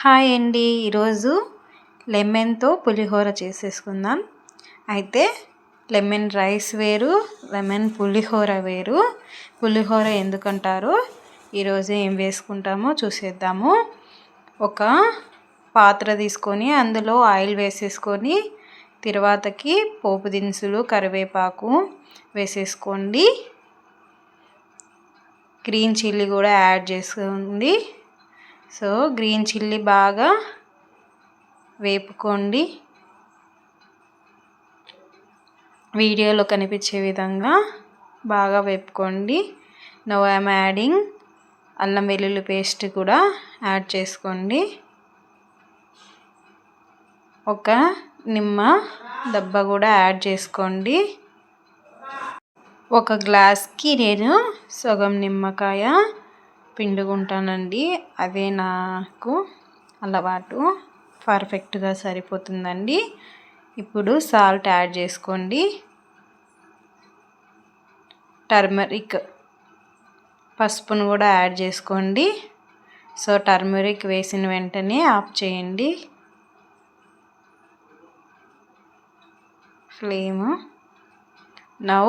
Hi అండి. ఈరోజు లెమన్తో పులిహోర చేసేసుకుందాం. అయితే లెమన్ రైస్ వేరు, లెమన్ పులిహోర వేరు. పులిహోర ఎందుకంటారో ఈరోజు ఏం వేసుకుంటామో చూసేద్దాము. ఒక పాత్ర తీసుకొని అందులో ఆయిల్ వేసేసుకొని తర్వాతకి పోపు దినుసులు, కరివేపాకు వేసేసుకోండి. గ్రీన్ చిల్లీ కూడా యాడ్ చేసుకోండి. సో గ్రీన్ చిల్లీ బాగా వేపుకోండి. వీడియోలో కనిపించే విధంగా బాగా వేపుకోండి. నౌ ఐఎమ్ యాడింగ్ అల్లం వెల్లుల్లి పేస్ట్ కూడా యాడ్ చేసుకోండి. ఒక నిమ్మ దెబ్బ కూడా యాడ్ చేసుకోండి. ఒక గ్లాస్కి నేను సగం నిమ్మకాయ పిండుకుంటానండి. అదే నాకు అలవాటు. పర్ఫెక్ట్గా సరిపోతుందండి. ఇప్పుడు సాల్ట్ యాడ్ చేసుకోండి. టర్మరిక్ పసుపును కూడా యాడ్ చేసుకోండి. సో టర్మరిక్ వేసిన వెంటనే ఆఫ్ చేయండి ఫ్లేమ్. నౌ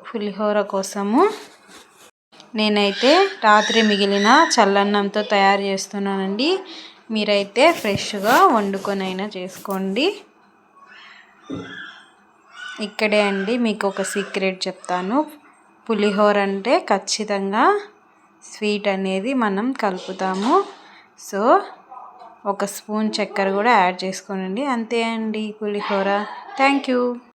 పులిహోర కోసము నేనైతే రాత్రి మిగిలిన చల్లన్నంతో తయారు చేస్తున్నానండి. మీరైతే ఫ్రెష్గా వండుకొని అయినా చేసుకోండి. ఇక్కడే అండి మీకు ఒక సీక్రెట్ చెప్తాను. పులిహోర అంటే ఖచ్చితంగా స్వీట్ అనేది మనం కలుపుతాము. సో ఒక స్పూన్ చక్కెర కూడా యాడ్ చేసుకోనండి. అంతే అండి పులిహోర. Thank you.